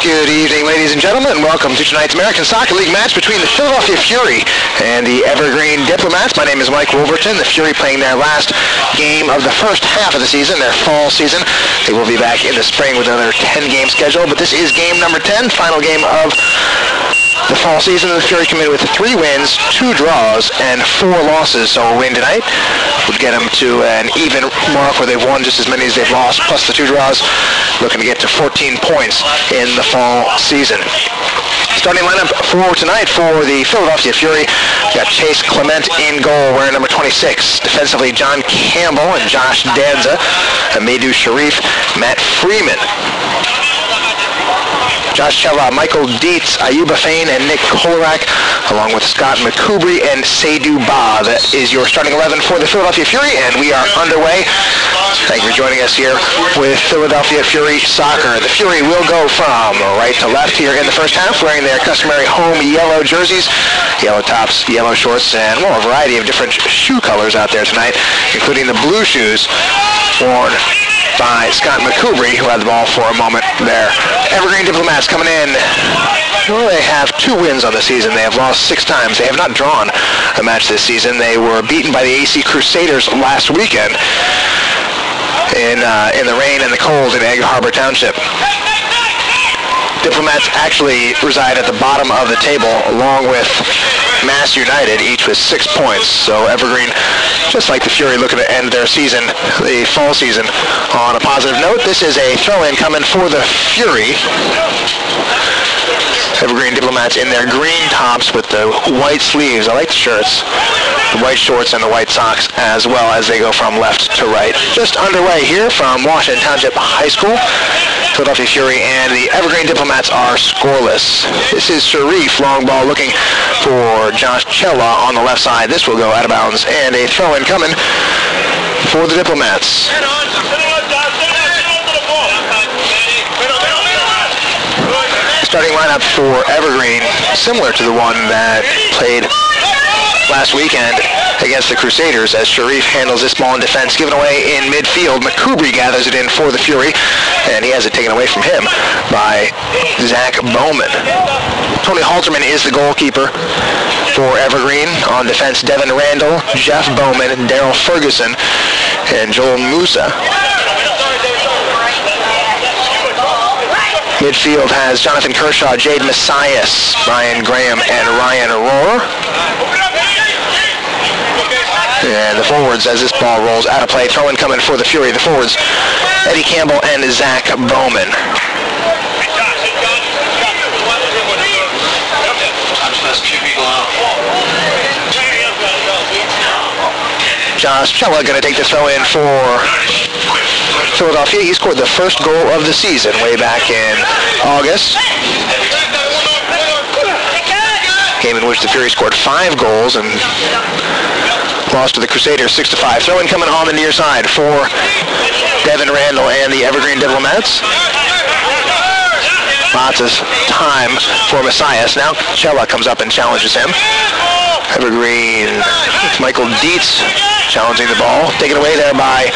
Good evening, ladies and gentlemen. Welcome to tonight's American Soccer League match between the Philadelphia Fury and the Evergreen Diplomats. My name is Mike Wolverton. The Fury playing their last game of the first half of the season, their fall season. They will be back in the spring with another 10-game schedule, but this is game number 10, final game of the fall season. The Fury committed with 3 wins, 2 draws, and 4 losses. So a win tonight would get them to an even mark where they've won just as many as they've lost, plus the 2 draws, looking to get to 14 points in the fall season. Starting lineup for tonight for the Philadelphia Fury, we got Chase Clement in goal, wearing number 26. Defensively, John Campbell and Josh Danza, Amadou Sharif, Matt Freeman. Josh Chella, Michael Dietz, Ayuba Fain, and Nick Kolarak, along with Scott McCoubry and Seydou Ba. That is your starting 11 for the Philadelphia Fury, and we are underway. Thank you for joining us here with Philadelphia Fury Soccer. The Fury will go from right to left here in the first half, wearing their customary home yellow jerseys, yellow tops, yellow shorts, and well, a variety of different shoe colors out there tonight, including the blue shoes worn by Scott McCoubry, who had the ball for a moment there. Evergreen Diplomats coming in. Well, they have 2 wins on the season. They have lost 6 times. They have not drawn a match this season. They were beaten by the AC Crusaders last weekend in the rain and the cold in Egg Harbor Township. Diplomats actually reside at the bottom of the table, along with Mass United, each with 6 points. So Evergreen, just like the Fury, looking to end their season, the fall season, on a positive note. This is a throw-in coming for the Fury. Evergreen Diplomats in their green tops with the white sleeves. I like the shirts, the white shorts, and the white socks as well, as they go from left to right. Just underway here from Washington Township High School. Philadelphia Fury and the Evergreen Diplomats are scoreless. This is Sharif, long ball looking for Josh Chella on the left side. This will go out of bounds, and a throw-in coming for the Diplomats. Starting lineup for Evergreen, similar to the one that played last weekend against the Crusaders, as Sharif handles this ball in defense, given away in midfield. McCoubry gathers it in for the Fury, and he has it taken away from him by Zach Bowman. Tony Halterman is the goalkeeper for Evergreen. On defense, Devin Randall, Jeff Bowman, Daryl Ferguson, and Joel Musa. Midfield has Jonathan Kershaw, Jade Messias, Brian Graham, and Ryan Rohrer. And the forwards, as this ball rolls out of play, throw-in coming for the Fury. The forwards, Eddie Campbell and Zach Bowman. Josh Chella going to take the throw-in for Philadelphia. He scored the first goal of the season way back in August. Game in which the Fury scored 5 goals and lost to the Crusaders 6-5. Throw-in coming on the near side for Devin Randall and the Evergreen Diplomats. Lots of time for Messias. Now Chella comes up and challenges him. Evergreen, Michael Dietz challenging the ball. Taken away there by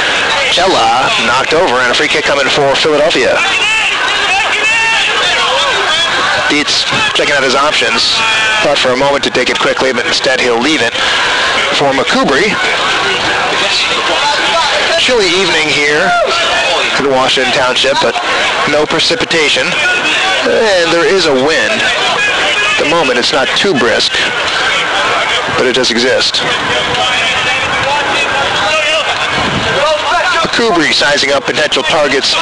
Chella, knocked over, and a free kick coming for Philadelphia. Dietz checking out his options. Thought for a moment to take it quickly, but instead he'll leave it for McCoubry. Chilly evening here in Washington Township, but no precipitation. And there is a wind. At the moment it's not too brisk, but it does exist. McCoubry sizing up potential targets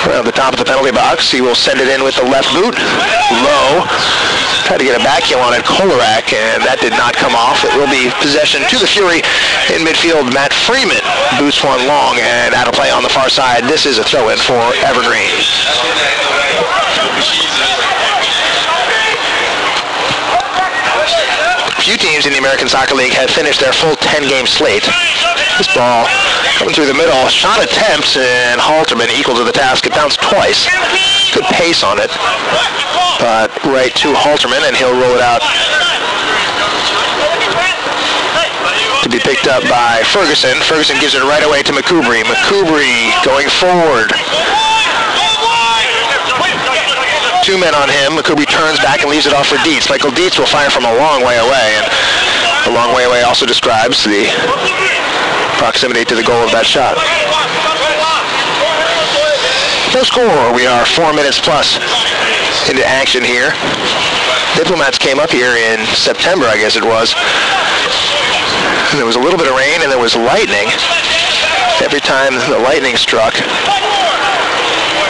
around the top of the penalty box. He will send it in with the left boot. Low. Tried to get a back heel on it, Kolarak, and that did not come off. It will be possession to the Fury in midfield. Matt Freeman boots one long and out of play on the far side. This is a throw-in for Evergreen. Few teams in the American Soccer League have finished their full 10-game slate. This ball coming through the middle, shot attempt, and Halterman equal to the task. It bounced twice. Good pace on it, but right to Halterman, and he'll roll it out to be picked up by Ferguson. Ferguson gives it right away to McCoubry. McCoubry going forward 2 men on him. McCoobie turns back and leaves it off for Dietz. Michael Dietz will fire from a long way away, and a long way away also describes the proximity to the goal of that shot. No score. We are 4 minutes plus into action here. Diplomats came up here in September, I guess it was. There was a little bit of rain and there was lightning. Every time the lightning struck,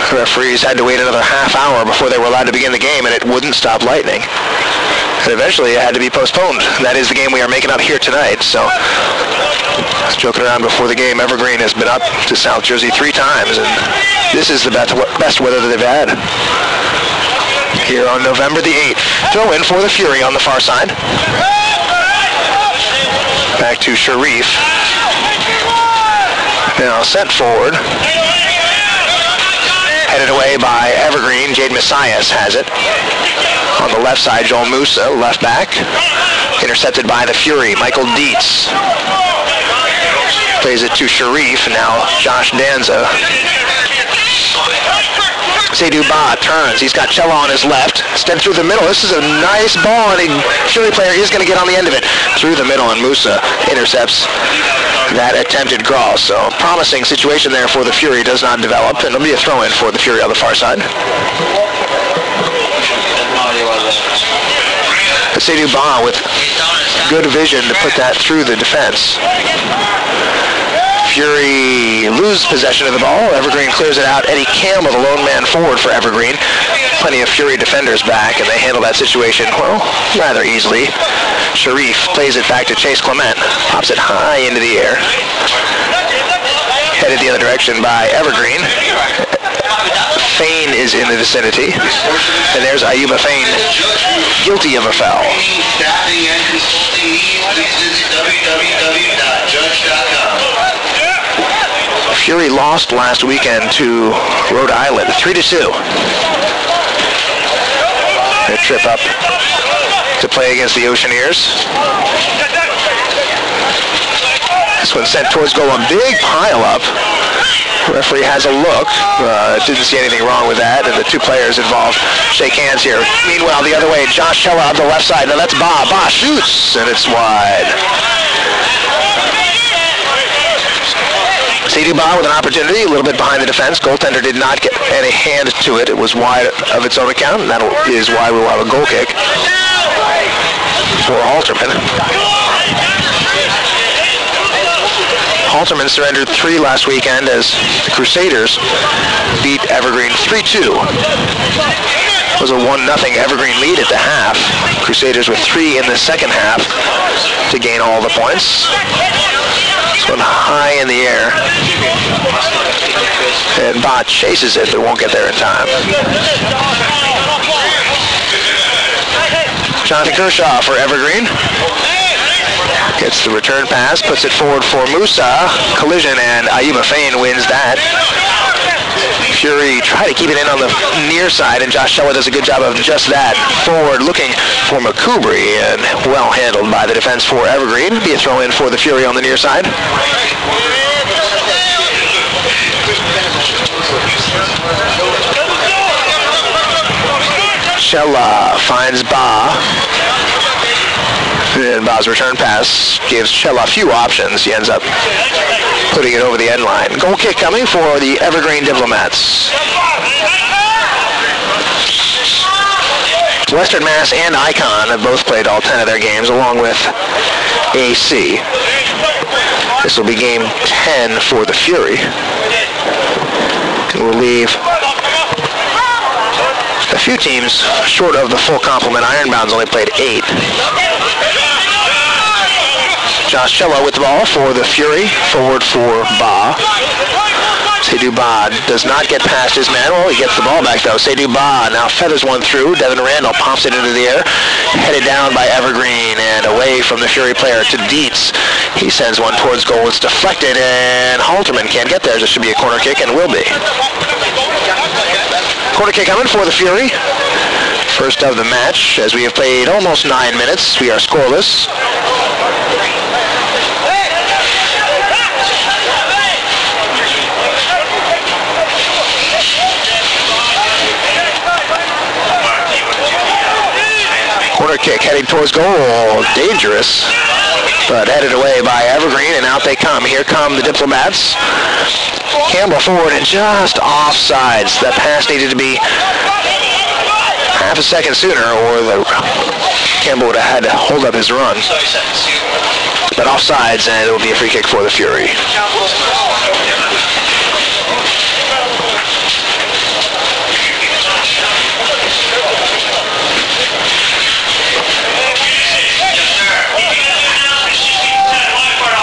the referees had to wait another half hour before they were allowed to begin the game, and it wouldn't stop lightning. And eventually it had to be postponed. That is the game we are making up here tonight. So, I was joking around before the game. Evergreen has been up to South Jersey 3 times, and this is the best weather that they've had. Here on November the 8th. Throw in for the Fury on the far side. Back to Sharif. Now sent forward. Headed away by Evergreen. Jade Messias has it. On the left side, Joel Musa, left back. Intercepted by the Fury. Michael Dietz. Plays it to Sharif. Now Josh Danza. Seydou Ba turns. He's got Chella on his left. Step through the middle. This is a nice ball, and the Fury player is going to get on the end of it. Through the middle, and Musa intercepts that attempted cross. So, promising situation there for the Fury does not develop, and it'll be a throw-in for the Fury on the far side. Seydou Ba with good vision to put that through the defense. Fury lose possession of the ball. Evergreen clears it out. Eddie Campbell, the lone man forward for Evergreen. Plenty of Fury defenders back, and they handle that situation, well, rather easily. Sharif plays it back to Chase Clement. Pops it high into the air. Headed the other direction by Evergreen. Fain is in the vicinity. And there's Ayuba Fain, guilty of a foul. Fury lost last weekend to Rhode Island, 3-2. A trip up to play against the Oceaneers. This one sent towards goal, a big pile-up. The referee has a look. Didn't see anything wrong with that, and the 2 players involved shake hands here. Meanwhile, the other way, Josh Chella on the left side. Now that's Ba. Ba shoots, and it's wide. Seydou Ba with an opportunity, a little bit behind the defense. Goaltender did not get any hand to it. It was wide of its own account, and that is why we will have a goal kick for Halterman. Halterman surrendered 3 last weekend as the Crusaders beat Evergreen 3-2. It was a 1-0 Evergreen lead at the half. Crusaders with 3 in the second half to gain all the points. This one high in the air. And Ba chases it, but won't get there in time. Jonathan Kershaw for Evergreen. Gets the return pass, puts it forward for Musa. Collision, and Ayuba Fain wins that. Fury try to keep it in on the near side, and Josh Chella does a good job of just that. Forward looking for McCoobrie, and well handled by the defense for Evergreen. Be a throw in for the Fury on the near side. Chella finds Ba. And Ba's return pass gives Chella a few options. He ends up putting it over the end line. Goal kick coming for the Evergreen Diplomats. Western Mass and Icon have both played all 10 of their games, along with AC. This will be game 10 for the Fury. And we'll leave a few teams short of the full complement. Ironbound's only played 8. Josh Chella with the ball for the Fury, forward for Ba. Seydou Ba does not get past his man. Well, he gets the ball back though. Seydou Ba now feathers one through. Devin Randall pops it into the air. Headed down by Evergreen and away from the Fury player to Dietz. He sends one towards goal. It's deflected, and Halterman can't get there. This should be a corner kick, and will be. Corner kick coming for the Fury. First of the match, as we have played almost 9 minutes. We are scoreless. free kick heading towards goal. Dangerous, but headed away by Evergreen, and out they come. Here come the Diplomats. Campbell forward and just offsides. That pass needed to be half a second sooner, or Campbell would have had to hold up his run. But offsides, and it will be a free kick for the Fury.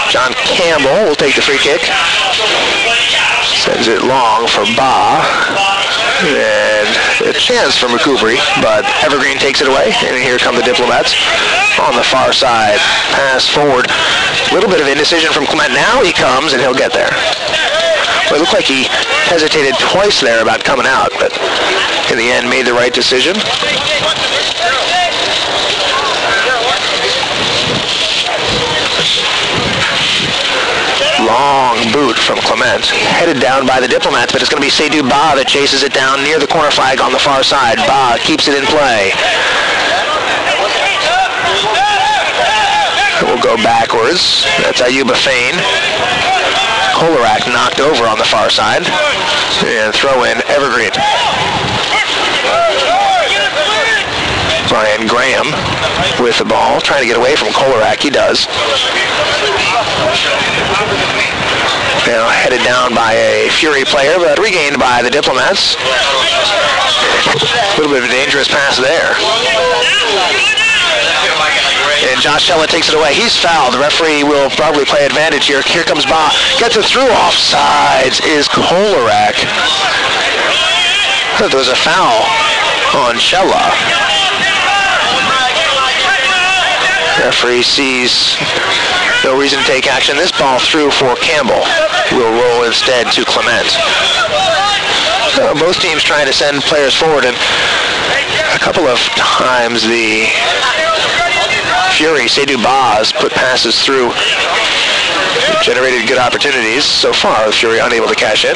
John Campbell will take the free kick. Sends it long for Ba. And a chance for McCoubry, but Evergreen takes it away, and here come the Diplomats on the far side. Pass forward. A little bit of indecision from Clement. Now he comes, and he'll get there. Well, it looked like he hesitated twice there about coming out, but in the end made the right decision. Long boot from Clement, headed down by the Diplomats, but it's going to be Seydou Ba that chases it down near the corner flag on the far side. Ba keeps it in play. We'll go backwards. That's Ayuba Fain. Kolarak knocked over on the far side. And throw in Evergreen. Brian Graham with the ball, trying to get away from Kolarak. He does. Now headed down by a Fury player, but regained by the Diplomats. A little bit of a dangerous pass there. And Josh Shella takes it away. He's fouled. The referee will probably play advantage here. Here comes Ba. Gets it through. Offsides is Kolarak. I thought there was a foul on Shella. Referee sees no reason to take action. This ball through for Campbell. Will roll instead to Clement. Both teams trying to send players forward, and a couple of times the Fury, Seydou Ba, has put passes through. Generated good opportunities. So far, the Fury unable to cash in.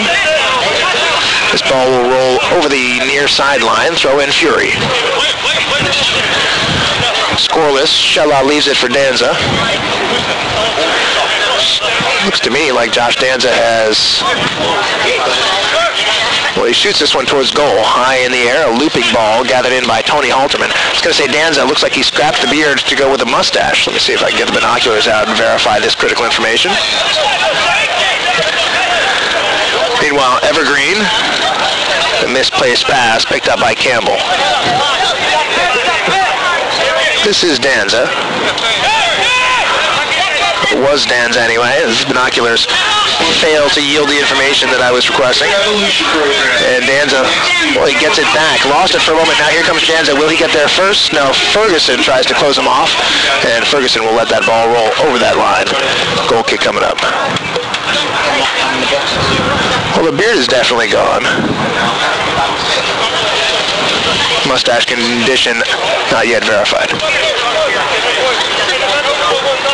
This ball will roll over the near sideline. Throw in Fury. Scoreless. Shella leaves it for Danza. Looks to me like Josh Danza has... Well, he shoots this one towards goal. High in the air, a looping ball gathered in by Tony Halterman. I was going to say Danza looks like he scrapped the beard to go with a mustache. Let me see if I can get the binoculars out and verify this critical information. Meanwhile, Evergreen, a misplaced pass picked up by Campbell. This is Danza. It was Danza anyway. His binoculars failed to yield the information that I was requesting. And Danza, well, he gets it back. Lost it for a moment. Now here comes Danza. Will he get there first? No. Ferguson tries to close him off. And Ferguson will let that ball roll over that line. Goal kick coming up. Well, the beard is definitely gone. Mustache condition not yet verified.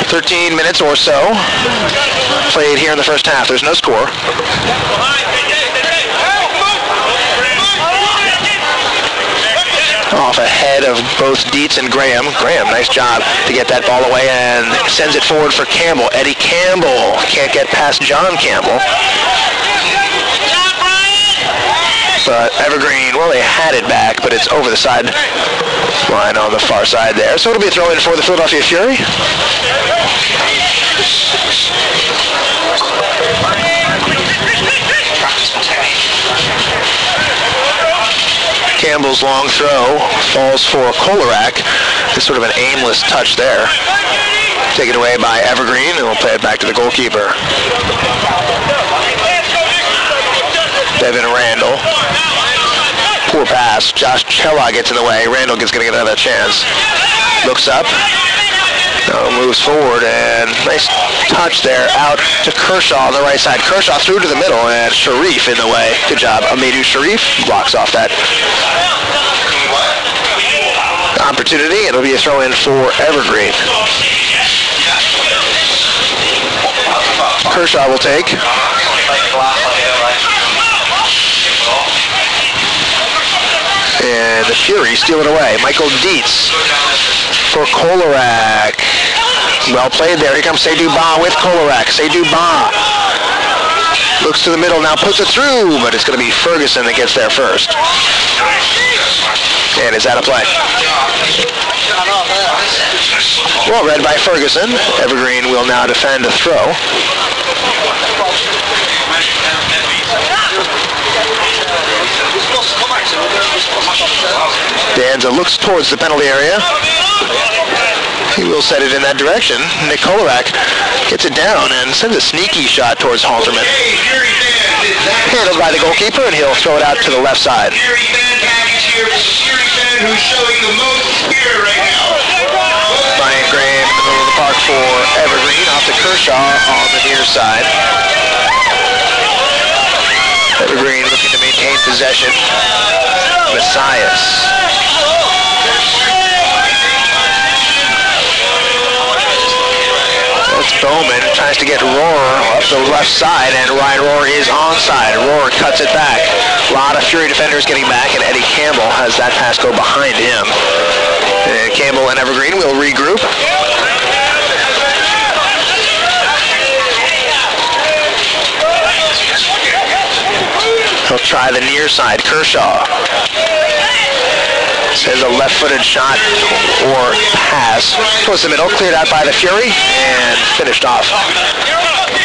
13 minutes or so played here in the first half. There's no score. Off ahead of both Dietz and Graham. Graham, nice job to get that ball away and sends it forward for Campbell. Eddie Campbell can't get past John Campbell. But Evergreen, well, they had it back, but it's over the side line on the far side there. So it'll be a throw in for the Philadelphia Fury. Campbell's long throw falls for Kolarak. It's sort of an aimless touch there. Taken away by Evergreen, and we'll play it back to the goalkeeper. Devin Randall. Poor pass. Josh Chella gets in the way. Randall is going to get another chance. Looks up. Moves forward, and nice touch there out to Kershaw on the right side. Kershaw through to the middle, and Sharif in the way. Good job. Amadou Sharif blocks off that opportunity. It'll be a throw in for Evergreen. Kershaw will take. And the Fury steal it away. Michael Dietz for Kolarak. Well played there. Here comes Seydou Ba with Kolarak. Seydou Ba looks to the middle, now puts it through, but it's going to be Ferguson that gets there first. And it's out of play. Well read by Ferguson. Evergreen will now defend a throw. Danza looks towards the penalty area. He will set it in that direction. Nick Kolarak gets it down and sends a sneaky shot towards Halterman. Handled by the goalkeeper, and he'll throw it out to the left side. Who's showing the most spirit right now. Brian Graham in the middle of the park for Evergreen, off to Kershaw on the near side. Evergreen looking to maintain possession. Messias. That's Bowman, tries to get Rohr up the left side, and Ryan Rohr is onside. Rohr cuts it back. A lot of Fury defenders getting back, and Eddie Campbell has that pass go behind him. And Campbell and Evergreen will regroup. He'll try the near side. Kershaw sends a left-footed shot or pass towards the middle, cleared out by the Fury, and finished off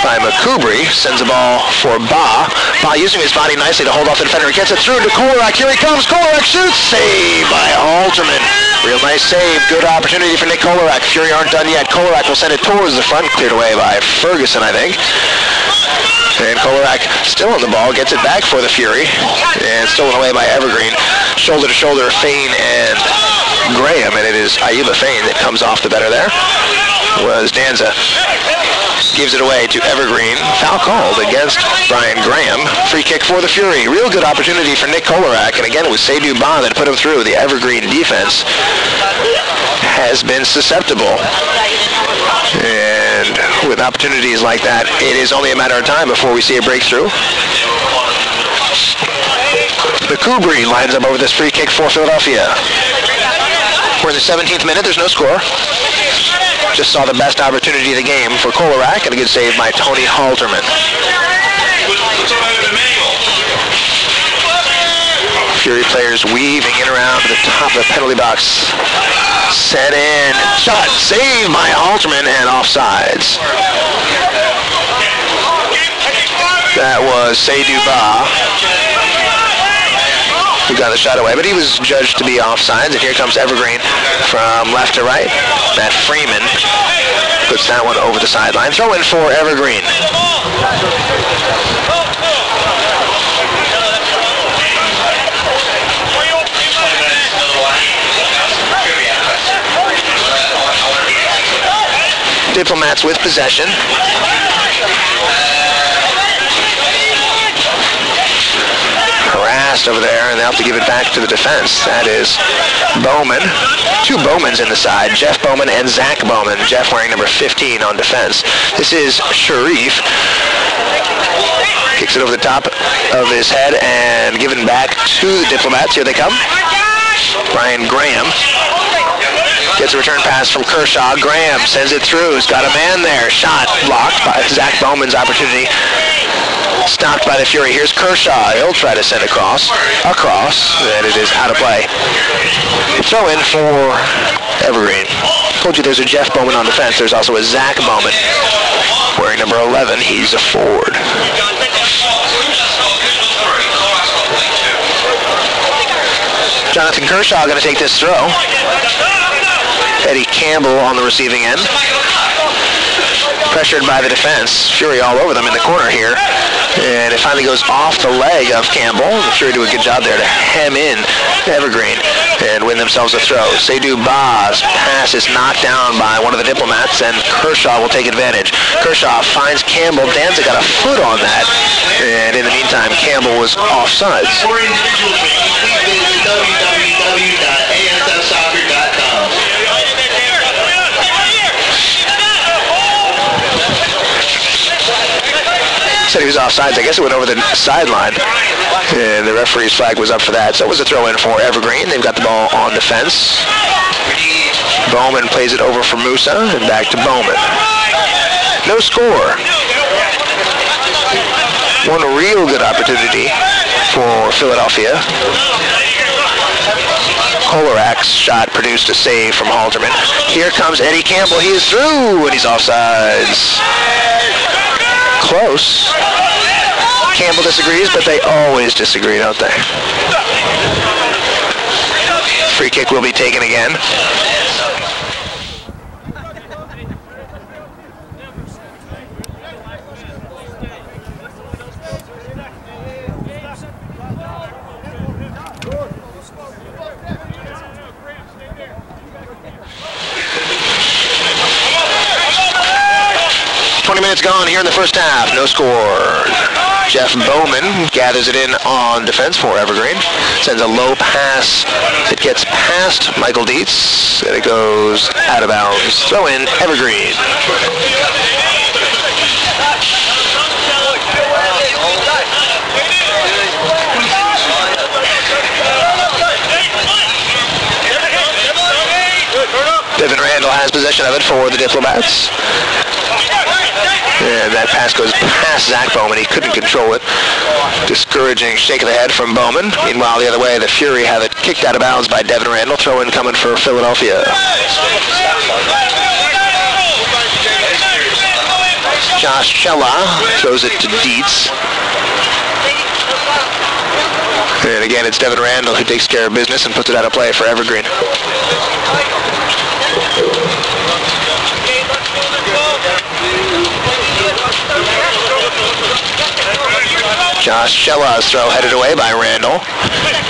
by McCoubry. Sends the ball for Ba. Ba using his body nicely to hold off the defender. He gets it through to Kolarak. Here he comes. Kolarak shoots. Save by Halterman. Real nice save. Good opportunity for Nick Kolarak. Fury aren't done yet. Kolarak will send it towards the front. Cleared away by Ferguson, I think. And Kolarak still on the ball, gets it back for the Fury, and stolen away by Evergreen. Shoulder to shoulder, Fain and Graham, and it is Ayuba Fain that comes off the better there. Was Danza. Gives it away to Evergreen. Foul called against Brian Graham. Free kick for the Fury. Real good opportunity for Nick Kolarak, and again it was Seydou Ba that put him through. The Evergreen defense has been susceptible. And with opportunities like that, it is only a matter of time before we see a breakthrough. McCoubry lines up over this free kick for Philadelphia. We're in the 17th minute. There's no score. Just saw the best opportunity of the game for Kolarak, and a good save by Tony Halterman. Fury players weaving in around the top of the penalty box. Set in. Shot. Saved by Halterman, and offsides. That was Seydou Ba who got the shot away, but he was judged to be offsides, and here comes Evergreen from left to right. Matt Freeman puts that one over the sideline. Throw in for Evergreen. Diplomats with possession. Harassed over there, and they'll have to give it back to the defense. That is Bowman. Two Bowmans in the side, Jeff Bowman and Zach Bowman. Jeff wearing number 15 on defense. This is Sharif. Kicks it over the top of his head and given back to the Diplomats. Here they come. Brian Graham gets a return pass from Kershaw. Graham sends it through. He's got a man there. Shot blocked by Zach Bowman's opportunity. Stopped by the Fury. Here's Kershaw. He'll try to send across, and it is out of play. Throw in for Evergreen. Told you there's a Jeff Bowman on defense. There's also a Zach Bowman wearing number 11. He's a forward. Jonathan Kershaw going to take this throw. Eddie Campbell on the receiving end. Pressured by the defense. Fury all over them in the corner here. And it finally goes off the leg of Campbell. The Fury do a good job there to hem in Evergreen and win themselves a throw. Seydou Ba's pass is knocked down by one of the Diplomats, and Kershaw will take advantage. Kershaw finds Campbell. Danza got a foot on that. And in the meantime, Campbell was offsides. For individual training, please visit www.aslsoccer.com. Said he was offsides. I guess it went over the sideline. And the referee's flag was up for that. So it was a throw in for Evergreen. They've got the ball on the fence. Bowman plays it over for Musa and back to Bowman. No score. One real good opportunity for Philadelphia. Kolarak's shot produced a save from Halterman. Here comes Eddie Campbell. He is through, and he's offsides. Close. Campbell disagrees, but they always disagree, don't they? Free kick will be taken again. Minutes gone here in the first half. No score. Jeff Bowman gathers it in on defense for Evergreen. Sends a low pass. It gets past Michael Dietz, and it goes out of bounds. Throw in Evergreen. Devin Randall has possession of it for the Diplomats. And that pass goes past Zach Bowman. He couldn't control it. Discouraging shake of the head from Bowman. Meanwhile, the other way, the Fury have it kicked out of bounds by Devin Randall. Throw in coming for Philadelphia. Josh Chella throws it to Dietz. And again, it's Devin Randall who takes care of business and puts it out of play for Evergreen. Josh Chella's throw headed away by Randall.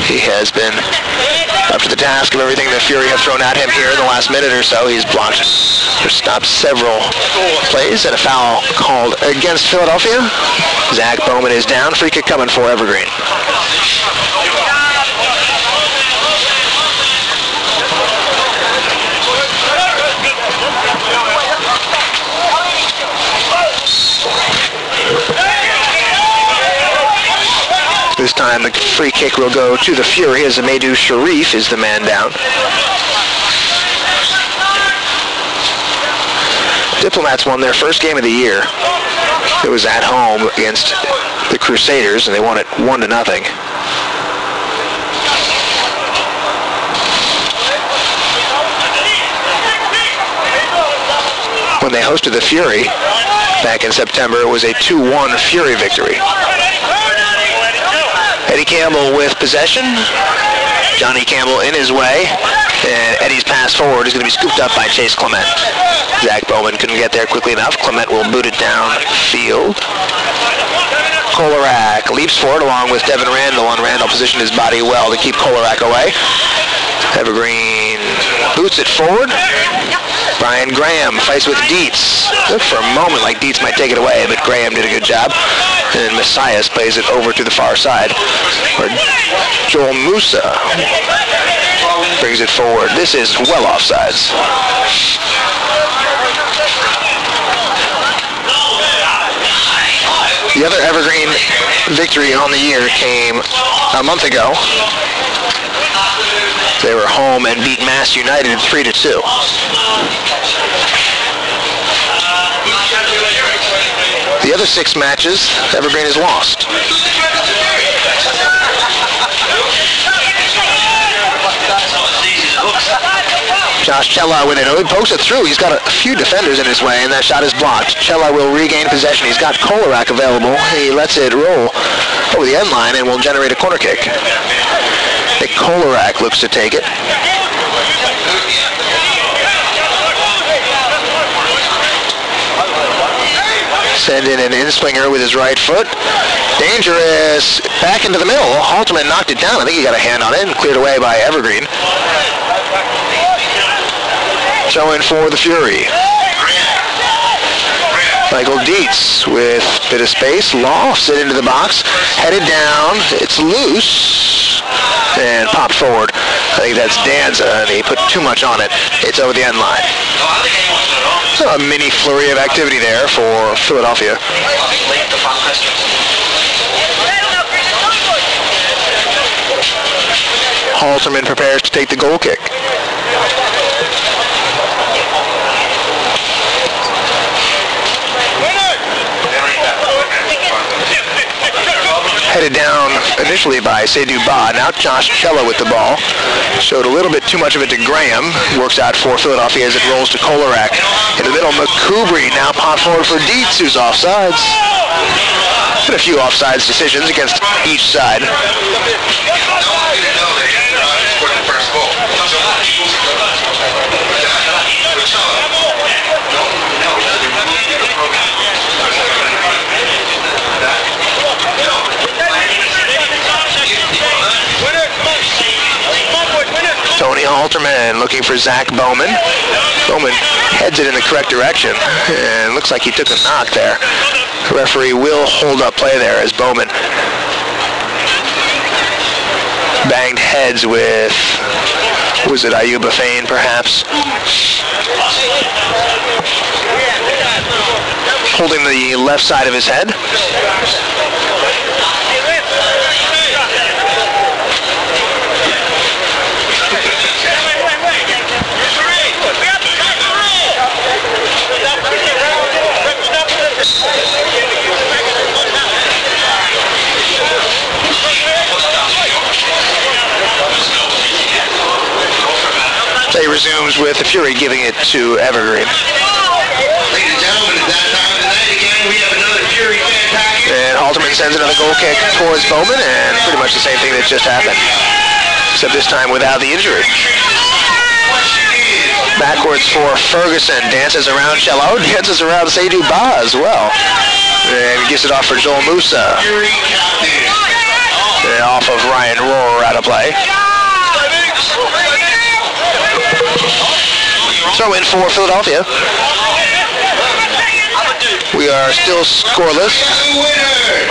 He has been up to the task of everything the Fury have thrown at him here in the last minute or so. He's blocked or stopped several plays, and a foul called against Philadelphia. Zach Bowman is down. Free kick coming for Evergreen. This time the free kick will go to the Fury as Amadou Sharif is the man down. Diplomats won their first game of the year. It was at home against the Crusaders, and they won it 1-0. When they hosted the Fury back in September, it was a 2-1 Fury victory. Eddie Campbell with possession. Johnny Campbell in his way. And Eddie's pass forward is going to be scooped up by Chase Clement. Zach Bowman couldn't get there quickly enough. Clement will boot it down field. Kolarak leaps forward along with Devin Randall, and Randall positioned his body well to keep Kolarak away. Evergreen boots it forward. Brian Graham fights with Dietz. Looked for a moment like Dietz might take it away, but Graham did a good job. And Messias plays it over to the far side, where Joel Musa brings it forward. This is well offsides. The other Evergreen victory on the year came a month ago. They were home and beat Mass United 3-2. The other 6 matches, Evergreen has lost. Josh Chella with it. He pokes it through. He's got a few defenders in his way, and that shot is blocked. Chella will regain possession. He's got Kolarak available. He lets it roll over the end line and will generate a corner kick. Nick Kolarak looks to take it. Send in an in-swinger with his right foot. Dangerous. Back into the middle. Halterman knocked it down. I think he got a hand on it and cleared away by Evergreen. Throw in for the Fury. Michael Dietz with a bit of space. Lofts it into the box. Headed down. It's loose. And popped forward. I think that's Danza, and he put too much on it. It's over the end line. A mini flurry of activity there for Philadelphia. Halterman prepares to take the goal kick. Headed down initially by Seydou Ba. Now Josh Cella with the ball. Showed a little bit too much of it to Graham. Works out for Philadelphia as it rolls to Kolarek. In the middle, McCoubry now popped forward for Dietz, who's offsides. Been a few offsides decisions against each side. Tony Halterman looking for Zach Bowman. Bowman heads it in the correct direction, and looks like he took a knock there. The referee will hold up play there as Bowman banged heads with, was it Ayuba Fain perhaps? Holding the left side of his head. Play resumes with the Fury giving it to Evergreen. Ladies and gentlemen, it's that time of the night again. We have another Fury fan package. And Halterman sends another goal kick towards Bowman, and pretty much the same thing that just happened, except this time without the injury. Backwards for Ferguson, dances around Cello, dances around Seydou Ba as well, and gives it off for Joel Musa. And off of Ryan Rohr out of play. Throw in for Philadelphia. We are still scoreless. The winner.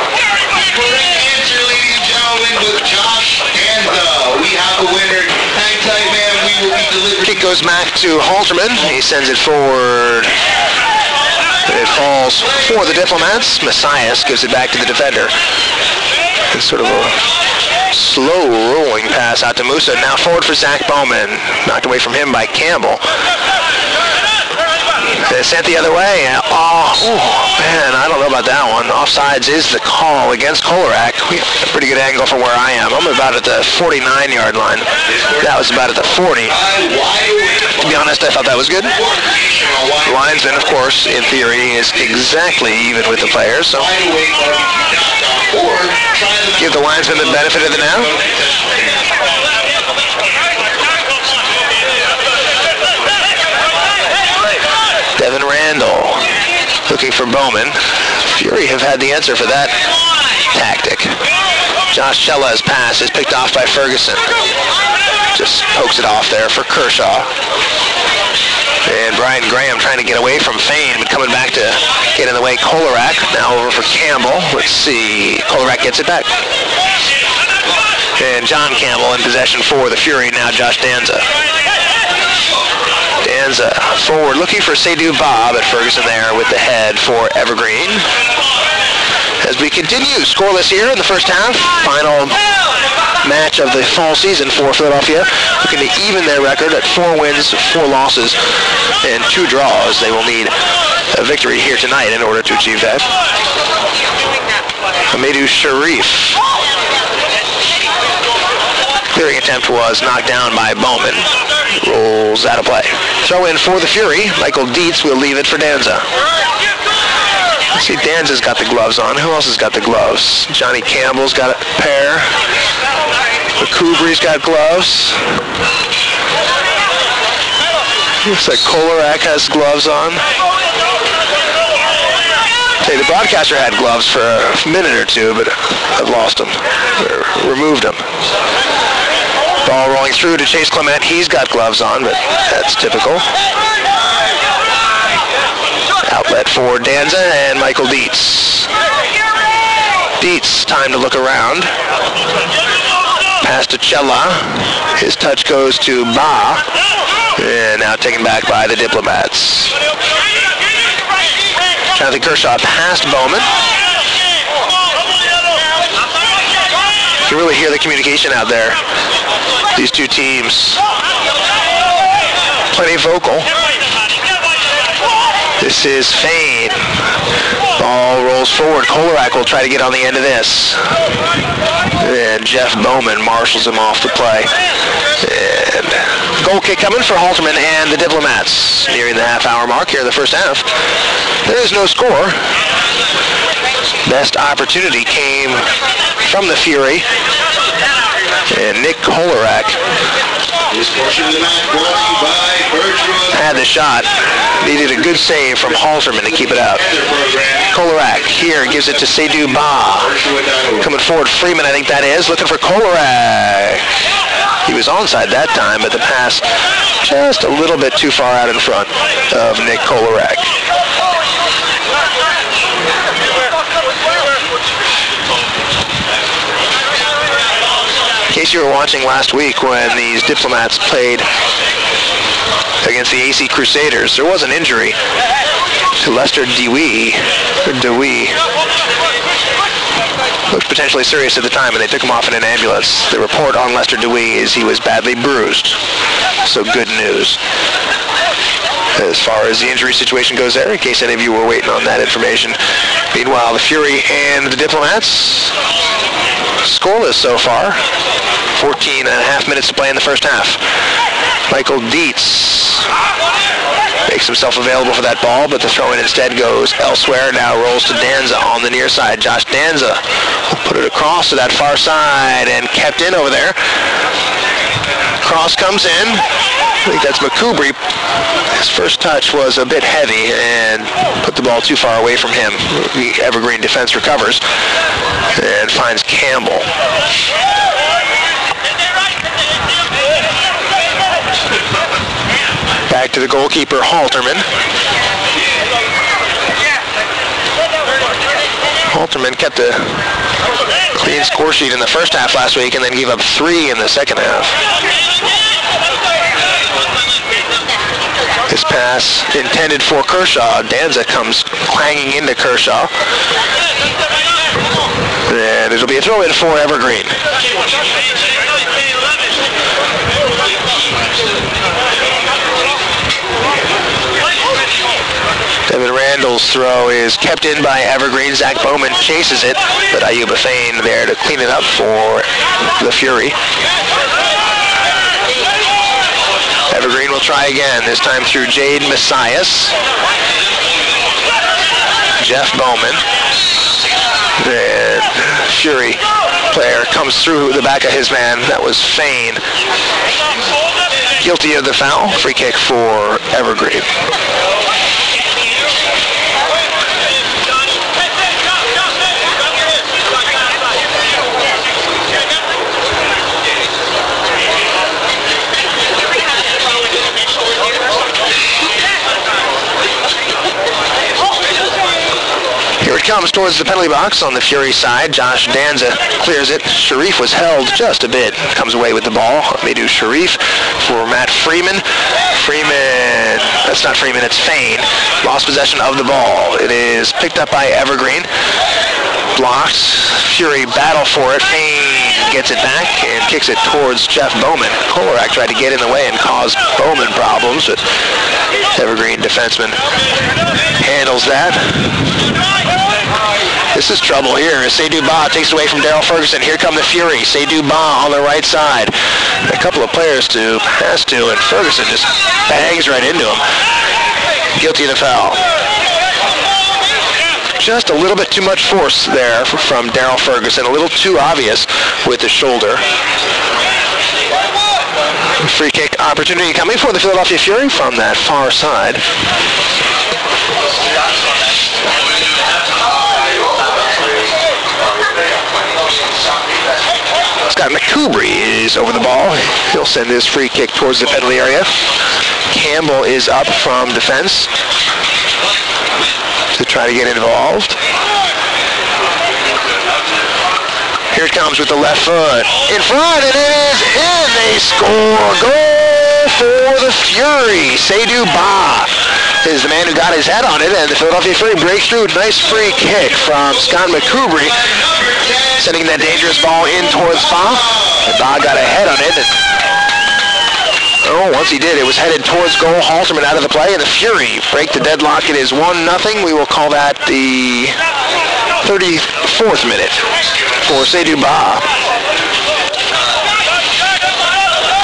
Correct answer, ladies and gentlemen, with Josh Danza. We have a winner. Hang tight, man. We will be delivering. Kick goes back to Halterman. He sends it forward. It falls for the Diplomats. Messias gives it back to the defender. It's sort of a slow rolling pass out to Musa. Now forward for Zach Bowman. Knocked away from him by Campbell. Sent the other way. Oh, man, I don't know about that one. Offsides is the call against Kolarek. We have a pretty good angle from where I am. I'm about at the 49-yard line. That was about at the 40. To be honest, I thought that was good. The linesman, of course, in theory, is exactly even with the players. So give the linesman the benefit of the doubt. Devin Randall looking for Bowman. Fury have had the answer for that tactic. Josh Cella's pass is picked off by Ferguson. Just pokes it off there for Kershaw. And Brian Graham trying to get away from Fain, but coming back to get in the way. Kolarek now over for Campbell. Let's see. Kolarek gets it back. And John Campbell in possession for the Fury. Now Josh Danza. Danza forward looking for Seydou Ba, but Ferguson there with the head for Evergreen. As we continue scoreless here in the first half, final match of the fall season for Philadelphia, looking to even their record at 4 wins, 4 losses, and 2 draws. They will need a victory here tonight in order to achieve that. Hamidou Sharif. Clearing attempt was knocked down by Bowman. Rolls out of play. Throw in for the Fury. Michael Dietz will leave it for Danza. Let's see, Danza's got the gloves on. Who else has got the gloves? Johnny Campbell's got a pair. McCoubry's got gloves. Looks like Kolarek has gloves on. Say, the broadcaster had gloves for a minute or two, but I've lost them. Or removed them. Ball rolling through to Chase Clement. He's got gloves on, but that's typical. Outlet for Danza and Michael Dietz. Dietz, time to look around. Pass to Cella. His touch goes to Ba. And now taken back by the Diplomats. Jonathan Kershaw past Bowman. You can really hear the communication out there. These two teams, plenty vocal. This is Fane. Ball rolls forward. Kolarak will try to get on the end of this. And Jeff Bowman marshals him off the play. And goal kick coming for Halterman and the Diplomats. Nearing the half-hour mark here in the first half. There is no score. Best opportunity came from the Fury. And Nick Kolarak had the shot. Needed a good save from Halterman to keep it out. Kolarak here gives it to Seydou Ba. Coming forward, Freeman, I think that is. Looking for Kolarak. He was onside that time, but the pass just a little bit too far out in front of Nick Kolarak. In case you were watching last week when these Diplomats played against the AC Crusaders, there was an injury to Lester Dewey. Looked potentially serious at the time, and they took him off in an ambulance. The report on Lester Dewey is he was badly bruised, so good news as far as the injury situation goes there, in case any of you were waiting on that information. Meanwhile, the Fury and the Diplomats scoreless so far. 14 and a half minutes to play in the first half. Michael Dietz makes himself available for that ball, but the throw-in instead goes elsewhere. Now rolls to Danza on the near side. Josh Danza will put it across to that far side and kept in over there. Cross comes in. I think that's McCoubry. His first touch was a bit heavy and put the ball too far away from him. The Evergreen defense recovers and finds Campbell. Back to the goalkeeper, Halterman. Halterman kept a clean score sheet in the first half last week and then gave up 3 in the second half. This pass intended for Kershaw. Danza comes clanging into Kershaw. And it'll be a throw-in for Evergreen. Devin Randall's throw is kept in by Evergreen. Zach Bowman chases it, but Ayuba Fane there to clean it up for the Fury. Evergreen will try again, this time through Jade Messias. Jeff Bowman. And Fury player comes through the back of his man. That was Fane. Guilty of the foul. Free kick for Evergreen. Here it comes towards the penalty box on the Fury side. Josh Danza clears it. Sharif was held just a bit. Comes away with the ball. Medu Sharif for Matt Freeman. That's not Freeman, it's Fane. Lost possession of the ball. It is picked up by Evergreen. Blocked. Fury battle for it. Fane gets it back and kicks it towards Jeff Bowman. Kolarak tried to get in the way and cause Bowman problems, but Evergreen defenseman handles that. This is trouble here. Seydou Ba takes it away from Daryl Ferguson. Here come the Fury. Seydou Ba on the right side. A couple of players to pass to, and Ferguson just bangs right into him. Guilty of the foul. Just a little bit too much force there from Daryl Ferguson. A little too obvious with the shoulder. Free kick opportunity coming for the Philadelphia Fury from that far side. Scott McCoubry is over the ball. He'll send his free kick towards the penalty area. Campbell is up from defense to try to get involved. Here it comes with the left foot. In front, and it is in. They score. Goal for the Fury. Seydou Ba is the man who got his head on it, and the Philadelphia Fury breaks through. Nice free kick from Scott McCoubry, sending that dangerous ball in towards Ba. And Ba got a head on it. Once he did, it was headed towards goal. Halterman out of the play, and the Fury break the deadlock. It is 1-0. We will call that the 34th minute for Seydou Ba.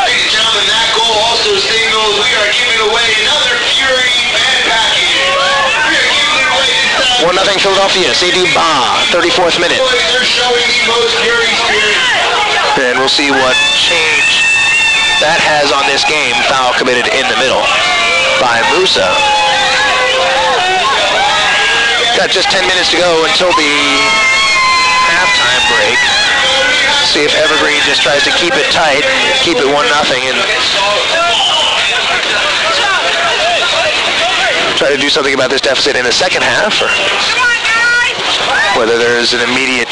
Ladies and gentlemen, that goal also signals we are giving away another Fury fan package. We are giving it away this time. 1-0 Philadelphia. Seydou Ba, 34th minute. They're showing the most Fury spirit. And we'll see what change that has on this game. Foul committed in the middle by Musa. Got just 10 minutes to go until the halftime break. See if Evergreen just tries to keep it tight, keep it 1-0, and try to do something about this deficit in the second half, or whether there's an immediate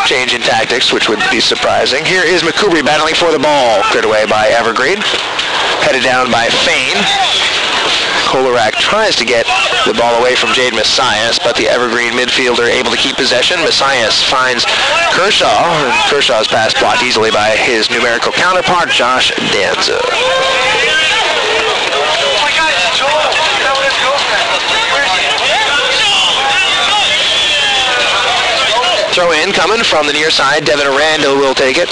change in tactics, which would be surprising. Here is McCoubry battling for the ball. Cleared away by Evergreen. Headed down by Fain. Kolarak tries to get the ball away from Jade Messias, but the Evergreen midfielder able to keep possession. Messias finds Kershaw, and Kershaw's pass blocked easily by his numerical counterpart, Josh Danza. Throw in coming from the near side. Devin Randall will take it.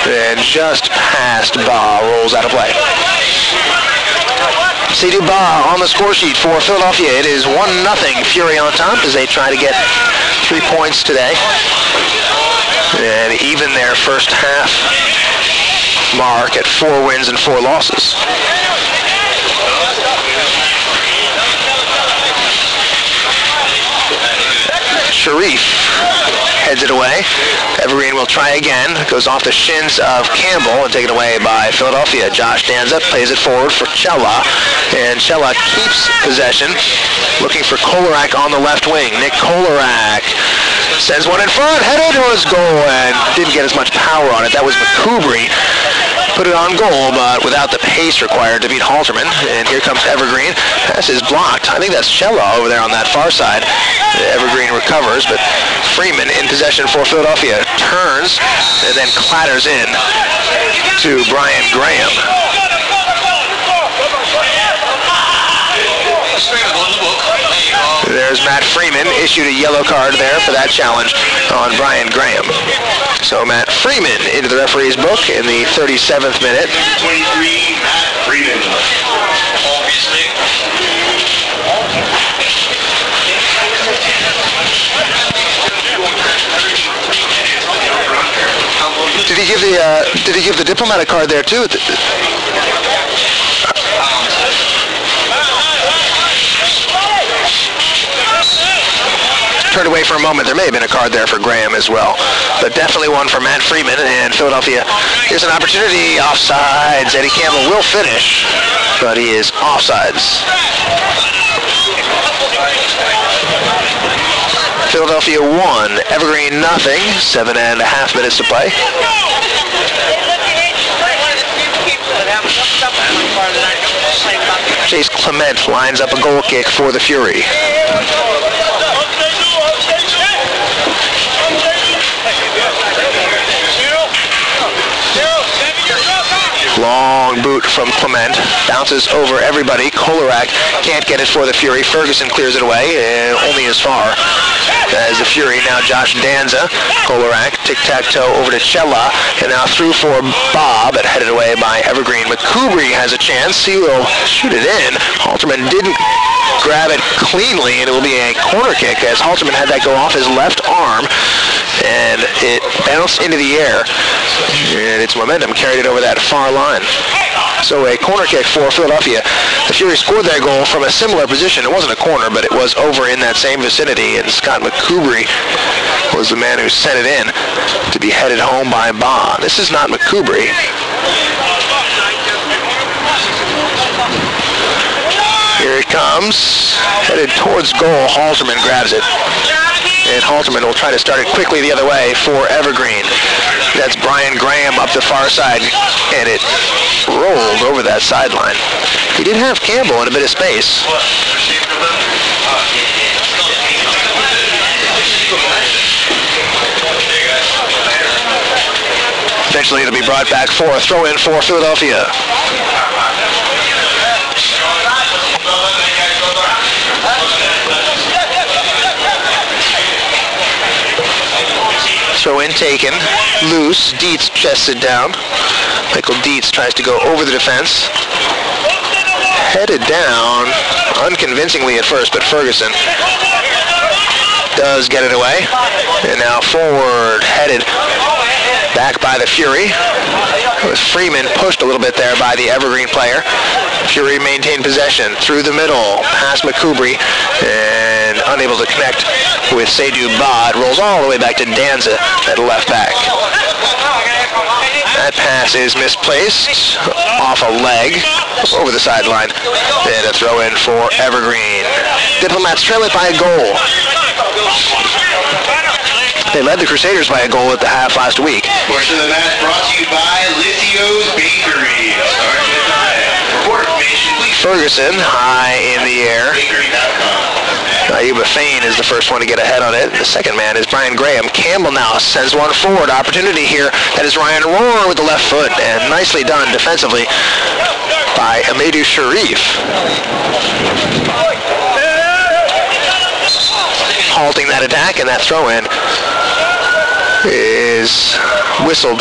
And just past Ba, rolls out of play. Seydou Ba on the score sheet for Philadelphia. It is 1-0 Fury on top as they try to get 3 points today. And even their first half mark at 4 wins and 4 losses. Sharif heads it away. Evergreen will try again. Goes off the shins of Campbell and taken away by Philadelphia. Josh Danza plays it forward for Chella, and Chella keeps possession, looking for Kolarak on the left wing. Nick Kolarak sends one in front, headed towards goal, and didn't get as much power on it. That was McCoubry. Put it on goal, but without the pace required to beat Halterman. And here comes Evergreen. Pass is blocked. I think that's Chella over there on that far side. Evergreen recovers, but Freeman in possession for Philadelphia. Turns and then clatters in to Brian Graham. There's Matt Freeman, issued a yellow card there for that challenge on Brian Graham. So Matt Freeman into the referee's book in the 37th minute. 23, Matt Freeman. Obviously. Did he give the diplomatic card there too? Turned away for a moment. There may have been a card there for Graham as well, but definitely one for Matt Freeman. And Philadelphia, here's an opportunity. Offsides. Eddie Campbell will finish, but he is offsides. Philadelphia 1, Evergreen nothing. 7.5 minutes to play. Chase Clement lines up a goal kick for the Fury. Long boot from Clement. Bounces over everybody. Kolarak can't get it for the Fury. Ferguson clears it away, only as far as the Fury. Now Josh Danza. Kolarak, tic-tac-toe over to Chella, and now through for Bob, but headed away by Evergreen. McCoubry has a chance. He will shoot it in. Halterman didn't grab it cleanly, and it will be a corner kick as Halterman had that go off his left arm, and it bounced into the air, and its momentum carried it over that far line. So a corner kick for Philadelphia. The Fury scored their goal from a similar position. It wasn't a corner, but it was over in that same vicinity, and Scott McCoubry was the man who sent it in to be headed home by Ba. This is not McCoubry. Here it comes, headed towards goal. Halterman grabs it, and Halterman will try to start it quickly the other way for Evergreen. That's Brian Graham up the far side, and it rolled over that sideline. He did have Campbell in a bit of space. Eventually it'll be brought back for a throw-in for Philadelphia. Throw-in taken, loose, Dietz chests it down. Michael Dietz tries to go over the defense. Headed down, unconvincingly at first, but Ferguson does get it away. And now forward, headed back by the Fury. It was Freeman pushed a little bit there by the Evergreen player. Fury maintained possession through the middle, past McCoubry, and unable to connect with Seydou Ba. It rolls all the way back to Danza at left back. That pass is misplaced off a leg over the sideline. And a throw in for Evergreen. Diplomats trail it by a goal. They led the Crusaders by a goal at the half last week. Portion of the match brought to you by Litio's Bakery. Ferguson high in the air. Ayuba Fain is the first one to get ahead on it. The second man is Brian Graham. Campbell now sends one forward. Opportunity here. That is Ryan Rohr with the left foot, and nicely done defensively by Amadou Sharif. Halting that attack, and that throw-in is whistled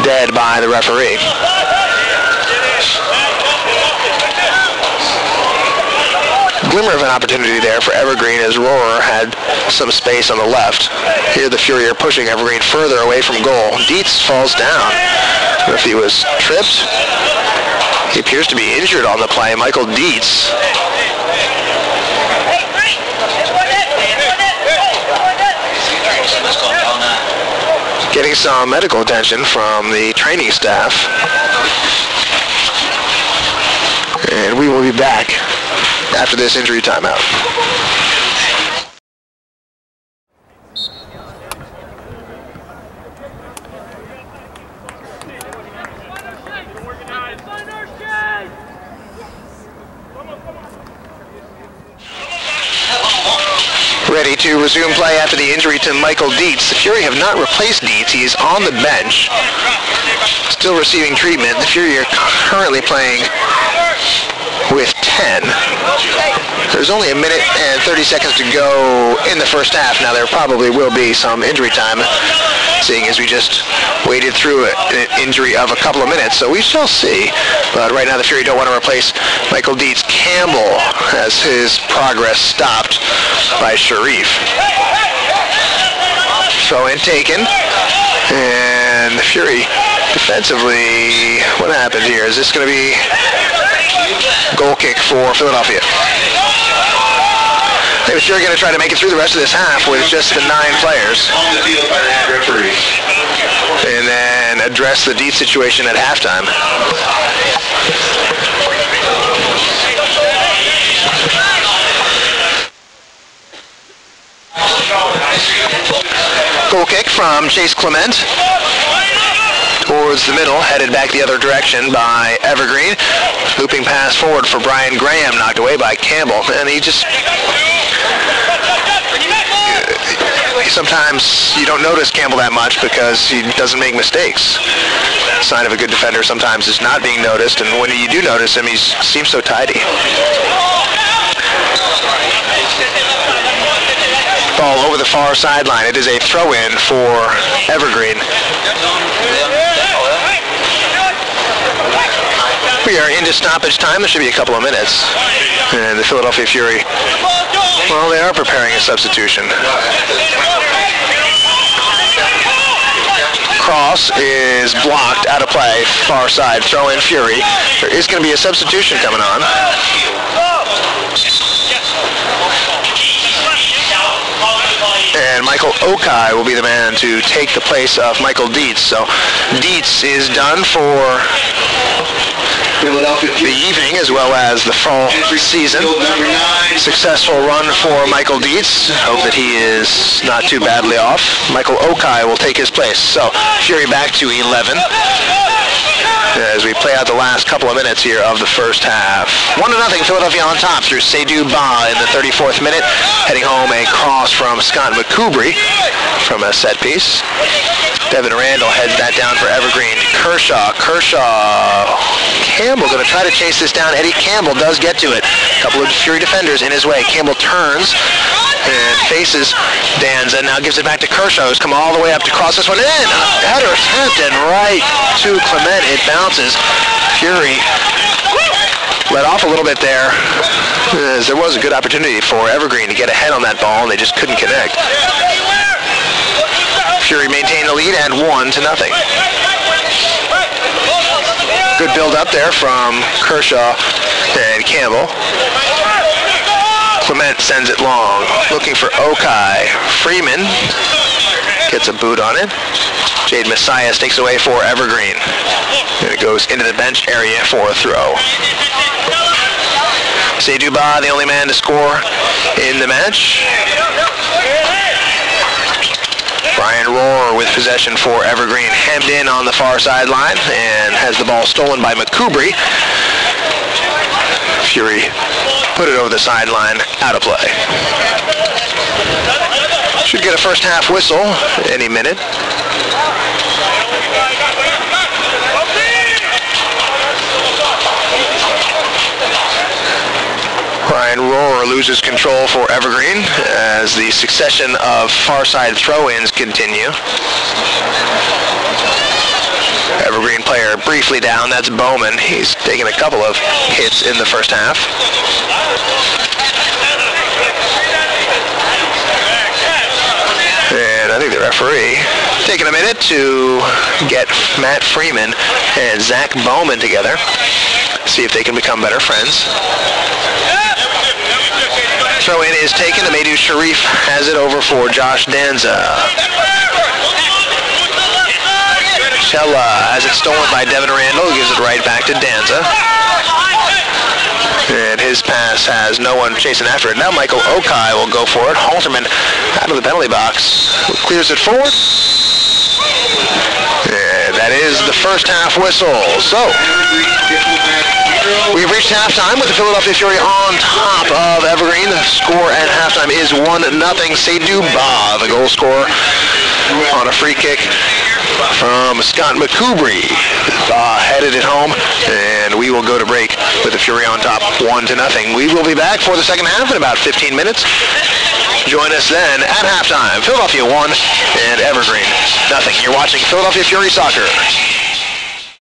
dead by the referee. Glimmer of an opportunity there for Evergreen as Rohr had some space on the left. Here the Fury are pushing Evergreen further away from goal. Dietz falls down. If he was tripped, he appears to be injured on the play. Michael Dietz. Getting some medical attention from the training staff. And we will be back after this injury timeout. Ready to resume play after the injury to Michael Dietz. The Fury have not replaced Dietz. He is on the bench, still receiving treatment. The Fury are currently playing with 10. There's only a minute and 30 seconds to go in the first half. Now there probably will be some injury time, seeing as we just waded through an injury of a couple of minutes, so we shall see. But right now the Fury don't want to replace Michael Dietz. Campbell has his progress stopped by Sharif. Throw in taken, and the Fury defensively, what happened here? Is this going to be goal kick for Philadelphia? I think Fury going to try to make it through the rest of this half with just the 9 players. On the field by the head referee. And then address the Dietz situation at halftime. Goal kick from Chase Clement. Towards the middle, headed back the other direction by Evergreen. Looping pass forward for Brian Graham, knocked away by Campbell. And he just... Sometimes you don't notice Campbell that much because he doesn't make mistakes. Sign of a good defender sometimes is not being noticed, and when you do notice him, he seems so tidy. Ball over the far sideline. It is a throw-in for Evergreen. We are into stoppage time. There should be a couple of minutes. And the Philadelphia Fury, well, they are preparing a substitution. Cross is blocked, out of play, far side, throw in Fury. There is going to be a substitution coming on. And Michael Okai will be the man to take the place of Michael Dietz. So Dietz is done for Philadelphia the evening as well as the fall season. Number 9. Successful run for Michael Dietz. Hope that he is not too badly off. Michael Okai will take his place. So Fury back to 11 as we play out the last couple of minutes here of the first half. 1-0 Philadelphia on top through Seydou Ba in the 34th minute. Heading home a cross from Scott McCoubry from a set piece. Devin Randall heads that down for Evergreen. Kershaw. Campbell going to try to chase this down. Eddie Campbell does get to it. A couple of Fury defenders in his way. Campbell turns and faces Danza. Now gives it back to Kershaw, who's come all the way up to cross this one in. Header tapped and right to Clement. It bounces. Fury let off a little bit there, as there was a good opportunity for Evergreen to get ahead on that ball, and they just couldn't connect. Fury maintained the lead and 1-0. Good build up there from Kershaw and Campbell. Clement sends it long, looking for Okai. Freeman gets a boot on it. Jade Messiah takes away for Evergreen. And it goes into the bench area for a throw. Seydou Ba, the only man to score in the match. Brian Rohr with possession for Evergreen, hemmed in on the far sideline and has the ball stolen by McCoubry. Fury put it over the sideline, out of play. Should get a first half whistle any minute. Brian Rohr loses control for Evergreen as the succession of far side throw-ins continue. Evergreen player briefly down, that's Bowman. He's taken a couple of hits in the first half. And I think the referee taking a minute to get Matt Freeman and Zach Bowman together. See if they can become better friends. Throw-in is taken. Amadou Sharif has it over for Josh Danza. Chella has it stolen by Devin Randall, who gives it right back to Danza. And his pass has no one chasing after it. Now Michael Okai will go for it. Halterman out of the penalty box. Clears it forward. And that is the first half whistle. So we've reached halftime with the Philadelphia Fury on top of Evergreen. The score at halftime is 1-0. Seydou Ba, the goal scorer, on a free kick from Scott McCoubry. Ba headed it home, and we will go to break with the Fury on top 1-0. We will be back for the second half in about 15 minutes. Join us then at halftime. Philadelphia 1 and Evergreen 0. You're watching Philadelphia Fury Soccer.